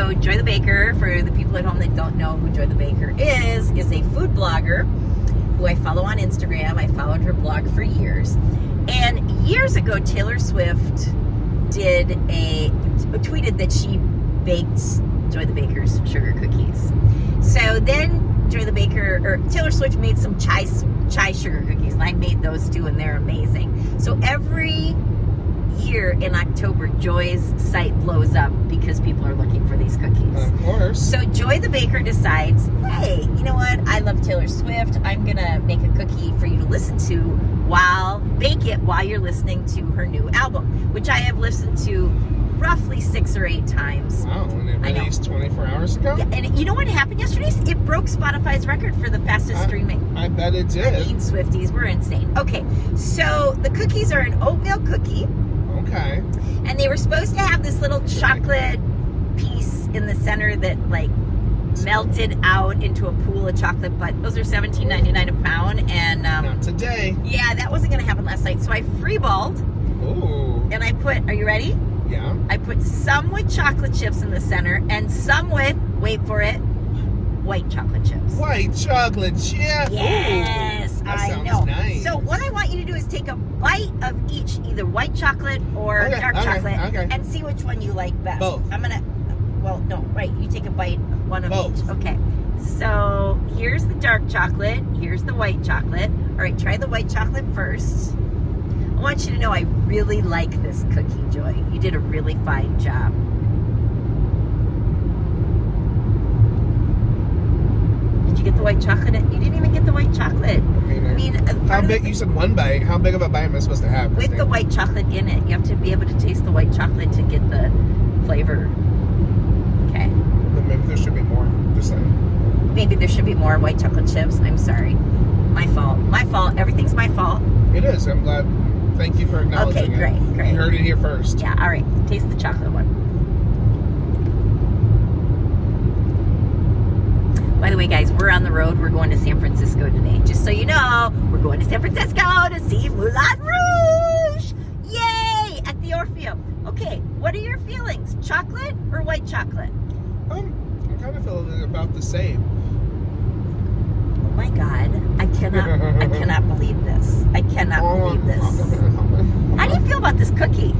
So Joy the Baker, for the people at home that don't know who Joy the Baker is a food blogger who I follow on Instagram. I followed her blog for years. And years ago, Taylor Swift tweeted that she baked Joy the Baker's sugar cookies. So then Taylor Swift made some chai sugar cookies, and I made those too, and they're amazing. So every year in October, Joy's site blows up because people are looking for these cookies. Of course. So Joy the Baker decides, hey, you know what? I love Taylor Swift. I'm gonna make a cookie for you to listen to bake it while you're listening to her new album, which I have listened to roughly 6 or 8 times. Wow, and it released 24 hours ago? Yeah, and you know what happened yesterday? It broke Spotify's record for the fastest streaming. I bet it did. I mean, Swifties, we're insane. Okay, so the cookies are an oatmeal cookie. Okay. And they were supposed to have this little chocolate piece in the center that melted out into a pool of chocolate, but those are $17.99 a pound, and not today. Yeah, that wasn't gonna happen last night. So I freeballed. Ooh. And I put, are you ready? Yeah. I put some with chocolate chips in the center and some with, wait for it, white chocolate chips. White chocolate chip. Yes, Ooh, that I sounds know. Nice. So what I want you to do is take a bite of each, either white chocolate or dark chocolate, and see which one you like best. Both. You take a bite of one of Both. each. Okay. So here's the dark chocolate. Here's the white chocolate. All right, try the white chocolate first. I want you to know I really like this cookie, Joy. You did a really fine job. Did you get the white chocolate? You didn't even get the white chocolate. I mean, how big? You said one bite. How big of a bite am I supposed to have? With the white chocolate in it. You have to be able to taste the white chocolate to get the flavor. Okay. Maybe there should be more. Just saying. Maybe there should be more white chocolate chips. I'm sorry. My fault. My fault. Everything's my fault. It is. I'm glad. Thank you for acknowledging it. Okay, great. You heard it here first. Yeah, all right. Taste the chocolate one. By the way, guys, we're on the road. We're going to San Francisco today. Just so you know, we're going to San Francisco to see Moulin Rouge. Yay! At the Orpheum. Okay, what are your feelings? Chocolate or white chocolate? I kind of feel about the same. Oh my God, I cannot believe this. I cannot believe this. How do you feel about this cookie?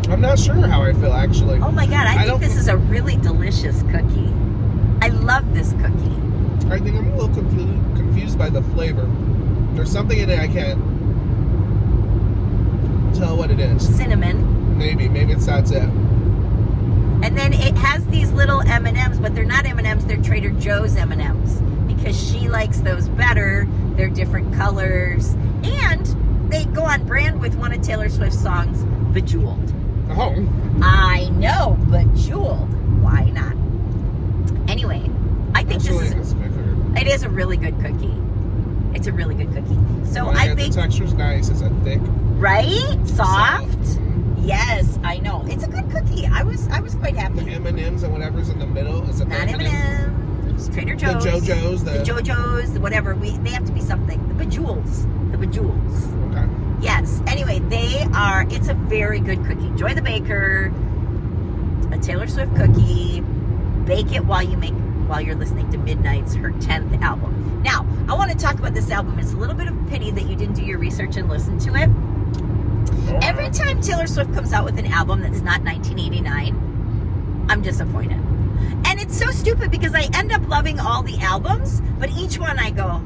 I'm not sure how I feel, actually. Oh my God, I think this is a really delicious cookie. I love this cookie. I think I'm a little confused by the flavor. There's something in it I can't tell what it is. Cinnamon. Maybe it's that's it. And then it has these little M&Ms, but they're not M&Ms, they're Trader Joe's M&Ms because she likes those better. They're different colors. And they go on brand with one of Taylor Swift's songs, Bejeweled. Oh. I know, Bejeweled. Why not? Anyway, I think it is a really good cookie. It's a really good cookie. So the texture's nice. Is it thick? Right? Soft? Yes, I know. It's a good cookie. I was quite happy. The M&Ms and whatever's in the middle is it not M&Ms. Trader Joe's. The JoJo's. The JoJo's. Whatever. They have to be something. The Bejewels. Okay. Yes. Anyway, it's a very good cookie. Joy the Baker, a Taylor Swift cookie. Bake it while you're listening to Midnight's, her 10th album. Now, I want to talk about this album. It's a little bit of a pity that you didn't do your research and listen to it. Every time Taylor Swift comes out with an album that's not 1989, I'm disappointed. And it's so stupid because I end up loving all the albums, but each one I go,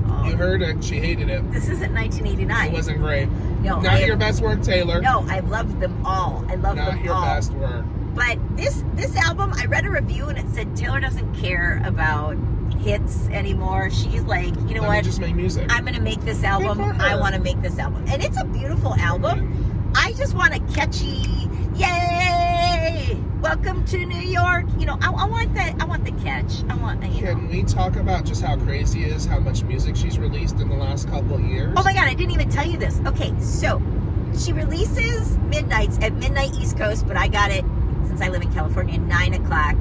oh, you heard it. She hated it. This isn't 1989. It wasn't great. No, not your best work, Taylor. No, I've loved them all. I love them all. Not your best work. But this album, I read a review and it said Taylor doesn't care about hits anymore. She's like, you know what? Just make music. I'm going to make this album. I want to make this album. And it's a beautiful album. I just want a catchy, yay! Welcome to New York. You know, I want that. I want the catch. Can we talk about just how crazy it is, how much music she's released in the last couple of years? Oh my God, I didn't even tell you this. Okay, so she releases Midnights at midnight East Coast, but I got it, since I live in California, 9 o'clock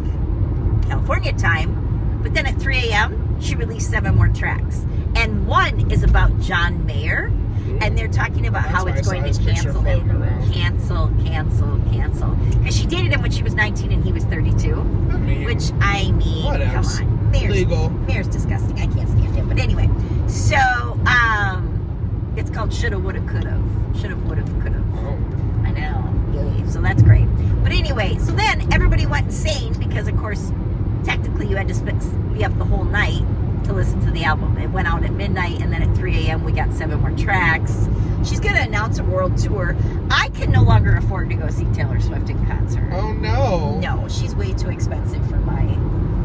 California time. But then at 3 a.m., she released 7 more tracks. And one is about John Mayer. And they're talking about That's how why it's I saw going his to picture cancel it. floating around. Cancel. Because she dated him when she was 19 and he was 32. I mean, Which, I mean, come whatevs. on. Legal. Mayor's disgusting. I can't stand him. But anyway, so, it's called Shoulda, Woulda, Coulda. Shoulda, Woulda, Coulda. Oh. I know. Yay. So that's great. But anyway, so then everybody went insane because, of course, technically you had to be up the whole night to listen to the album. It went out at midnight, and then at 3 a.m. we got 7 more tracks. She's going to announce a world tour. I can no longer afford to go see Taylor Swift in concert. Oh, no. No, she's way too expensive for my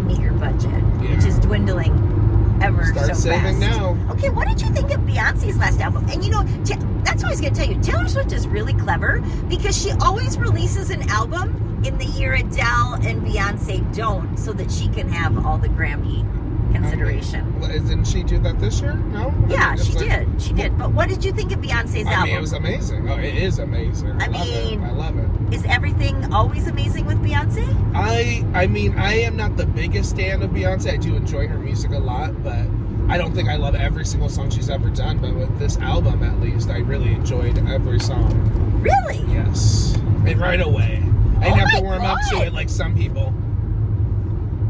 meager budget, which Yeah. is dwindling ever Start so saving fast. now. Okay, what did you think of Beyonce's last album? And you know, that's what I was going to tell you. Taylor Swift is really clever because she always releases an album in the year Adele and Beyonce don't, so that she can have all the Grammy consideration. Well, didn't she do that this year? No? Yeah, It's she like- did. She did. But what did you think of Beyonce's I album? mean, it was amazing. Oh, it is amazing. I love it. Is everything always amazing with Beyonce? I mean, I am not the biggest fan of Beyonce. I do enjoy her music a lot, but I don't think I love every single song she's ever done. But with this album, at least, I really enjoyed every song. Really? Yes. And right away. I didn't have to warm up to God. it like some people.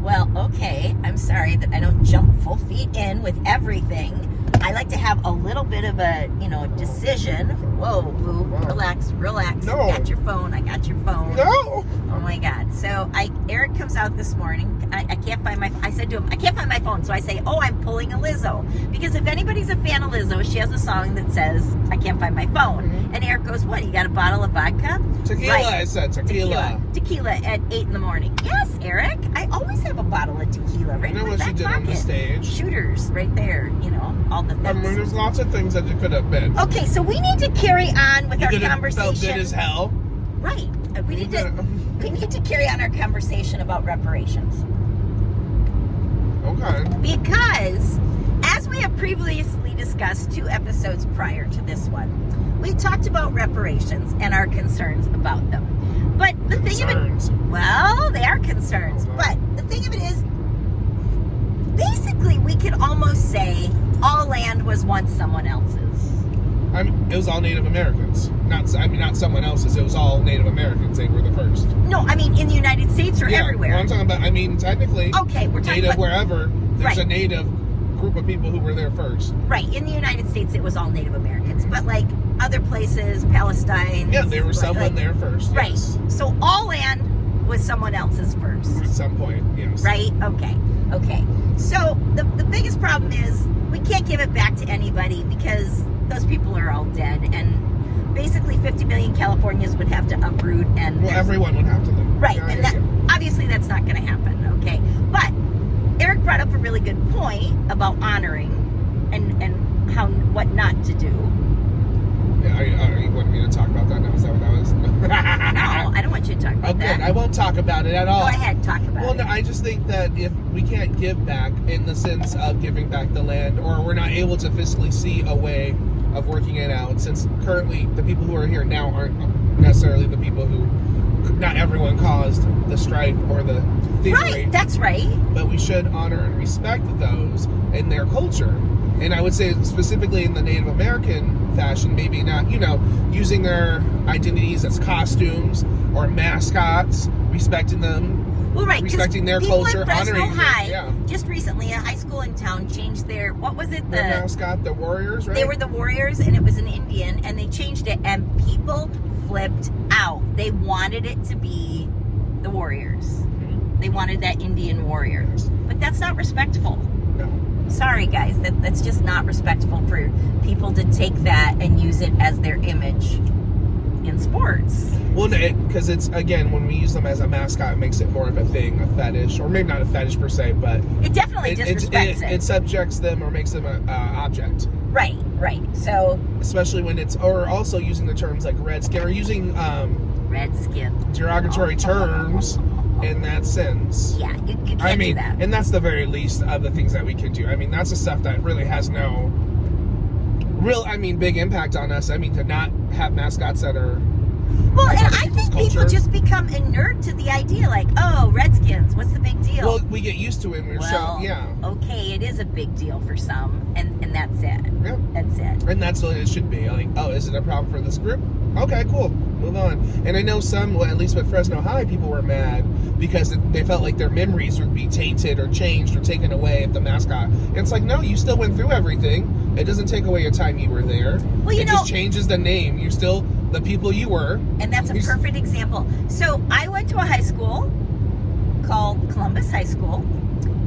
Well, okay. I'm sorry that I don't jump full feet in with everything. I like to have a little bit of a, decision. Whoa, boo. Wow. Relax. No. I got your phone. No! Oh my God. So Eric comes out this morning. I can't find I said to him, I can't find my phone. So I say, oh, I'm pulling a Lizzo. Because if anybody's a fan of Lizzo, she has a song that says, I can't find my phone. Mm-hmm. And Eric goes, what? You got a bottle of vodka? Tequila, Right. I said. Tequila. Tequila at 8 in the morning. Yes, Eric. I always have a bottle of tequila right I know in my what she back did on the pocket. stage. Shooters right there, all the I mean, things. there's lots of things that it could have been. Okay, so we need to carry on with You our could have conversation. felt good as hell. Right. We You need could- to carry on our conversation about reparations. Okay. Because, as we have previously discussed 2 episodes prior to this one, we talked about reparations and our concerns about them. But the thing of Concerns. it, well, they are concerns. Oh, wow. But the thing of it is, basically, we could almost say all land was once someone else's. It was all Native Americans. Not someone else's. It was all Native Americans. They were the first. No, I mean in the United States or everywhere. Well, I'm talking about. Technically. Okay, we're talking Native about wherever. There's Right. a Native group of people who were there first. right in the United States. It was all Native Americans, but like other places, Palestine. Yeah, there was someone there first. Right. Yes. So all land was someone else's first. At some point, yes. Right? Okay. So the biggest problem is we can't give it back to anybody because those people are all dead, and basically 50 million Californians would have to uproot and Well, everyone would have to leave. right, Yeah, and yeah, that obviously that's not going to happen. Okay, but Eric brought up a really good point about honoring and what not to do. Yeah, you want me to talk about that now? Is that what that was? No, I don't want you to talk about Oh, good. that. I won't talk about it at all. Go ahead, talk about Well, it. no, I just think that if we can't give back in the sense of giving back the land, or we're not able to fiscally see a way of working it out, since currently the people who are here now aren't necessarily the people who, not everyone caused the strife or the thievery. Right, that's right. But we should honor and respect those in their culture. And I would say specifically in the Native American fashion, maybe not, using their identities as costumes or mascots, respecting them. Well, right, 'cause respecting their people culture, at Fresno honoring them, High, yeah. just recently, a high school in town changed their, what was it? Their mascot, the Warriors, right? They were the Warriors, and it was an Indian, and they changed it, and people flipped out. They wanted it to be the Warriors. They wanted that Indian warrior. Yes. But that's not respectful. No. Sorry, guys. That's just not respectful for people to take that and use it as their image in sports. Well, because it's, again, when we use them as a mascot, it makes it more of a thing, a fetish, or maybe not a fetish per se, but It definitely disrespects it. it subjects them or makes them an object. Right. So, Especially when or also using the terms like redskin, or using Redskin. derogatory terms in that sense. Yeah, you can't do that. And that's the very least of the things that we can do. That's the stuff that really has no big impact on us. To not have mascots that are Well, and That's I people's think people culture. just become inert to the idea, like, oh, Redskins, what's the big deal? Well, we get used to it when we're Well, yeah. okay, it is a big deal for some, and that's it. Yep. That's it. And that's what it should be. Like, oh, is it a problem for this group? Okay, cool. Move on. And I know some, well, at least with Fresno High, people were mad because they felt like their memories would be tainted or changed or taken away at the mascot. And it's like, no, you still went through everything. It doesn't take away your time you were there. Well, you it just changes the name. You're still the people you were. And that's a perfect example. So I went to a high school called Columbus High School.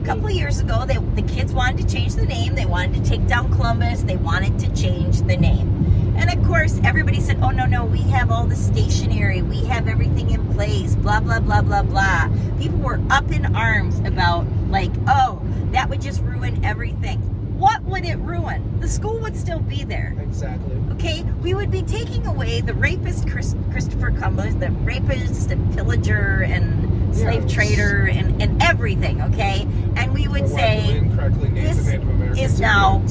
A couple of years ago, the kids wanted to change the name. They wanted to take down Columbus. They wanted to change the name. And of course, everybody said, oh, no, we have all the stationery. We have everything in place, blah, blah, blah, blah, blah. People were up in arms about, like, oh, that would just ruin everything. What would it ruin? The school would still be there. Exactly. Okay? We would be taking away the rapist Christopher Columbus, the rapist and pillager and slave trader and everything, okay? And we would say, this is now,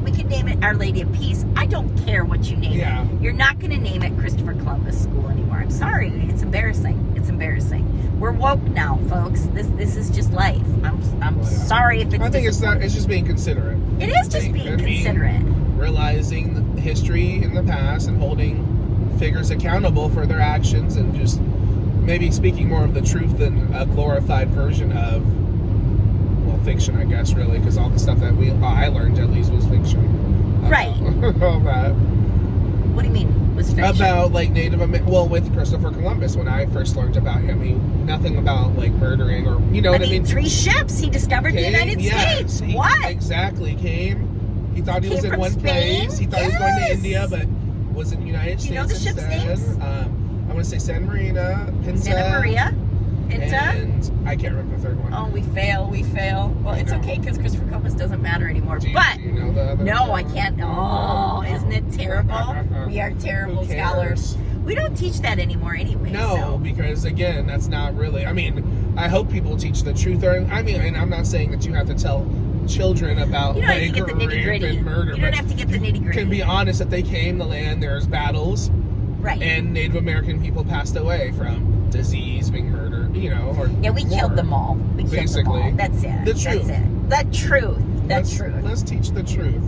we could name it Our Lady of Peace. I don't care what you name it. You're not going to name it Christopher Columbus School anymore. I'm sorry. It's embarrassing. It's embarrassing. We're woke now, folks. This is just life. I'm sorry if it's I think it's just being considerate. It is just being considerate. Realizing the history in the past and holding figures accountable for their actions and just maybe speaking more of the truth than a glorified version of, well, fiction, I guess, really, because all the stuff that I learned at least was fiction. Right. All that. What do you mean was fiction? About like Native American, well, with Christopher Columbus, when I first learned about him, nothing about like murdering or, you know what I mean? 3 ships he discovered in the United States. What? Exactly, came. He thought he was in one place. He thought he was going to India, but was in the United States. Do you know the ship's names? I want to say Santa Marina, Pinta. Santa Maria, Pinta. And I can't remember the third one. Oh, we fail. Well, it's okay because Christopher Columbus doesn't matter anymore. Do you know the other no, one? I can't. Oh, isn't it terrible? We are terrible scholars. We don't teach that anymore anyway. No, because again, that's not really. I mean, I hope people teach the truth. And I'm not saying that you have to tell children about you don't have to get the rape and murder. You don't have to get the nitty gritty. Can be honest that they came to land. There's battles. Right. And Native American people passed away from disease, being murdered, or we killed them all. Basically. That's it. The truth. That's it. The truth. Let's teach the truth.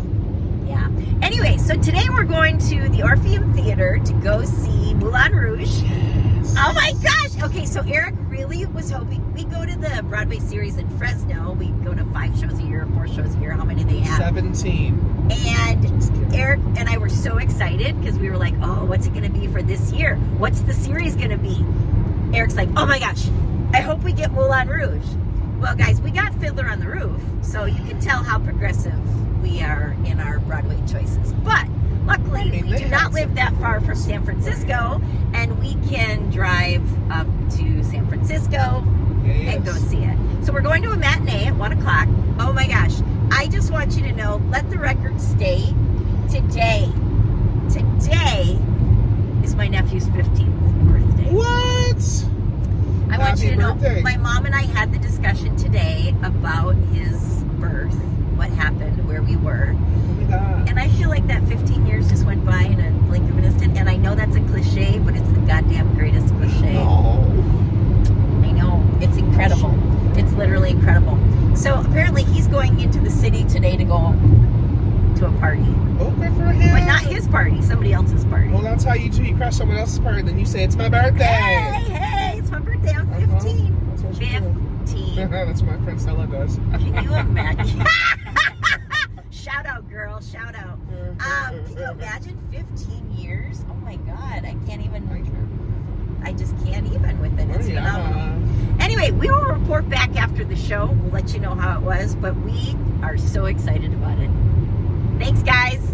Yeah. Anyway, so today we're going to the Orpheum Theater to go see Moulin Rouge. Yes. Oh my gosh! Okay, so Eric really was hoping we go to the Broadway series in Fresno. We go to 5 shows a year, 4 shows a year. How many they have? 17. And Eric and I were so excited because we were like, oh, what's it going to be for this year? What's the series going to be? Eric's like, oh my gosh, I hope we get Moulin Rouge. Well, guys, we got Fiddler on the Roof, so you can tell how progressive we are in our Broadway choices. But luckily, we do not live that far from San Francisco, and we can drive up to San Francisco and go see it. So we're going to a matinee at 1 o'clock. Oh my gosh. I just want you to know, let the record stay. Today is my nephew's 15th birthday. What? I want you to know, my mom and I had the discussion today about his birth, what happened, where we were. Oh my God. And I feel like that 15 years just went by in a blink of an instant. And I know that's a cliche, but it's the goddamn greatest cliche. Oh. I know. It's incredible. It's literally incredible. So apparently he's going into the city today to go to a party. Oh, good for him. But not his party, somebody else's party. Well, that's how you do. You crash someone else's party, then you say, it's my birthday. Hey, it's my birthday. I'm 15. That's what 15. That's what my friend Stella does. Can you imagine? Shout out, girl. Shout out. Can you imagine 15 years? Oh my God. I can't even. I just can't even with it. It's phenomenal. Anyway, we will report back after the show. We'll let you know how it was, but we are so excited about it. Thanks, guys.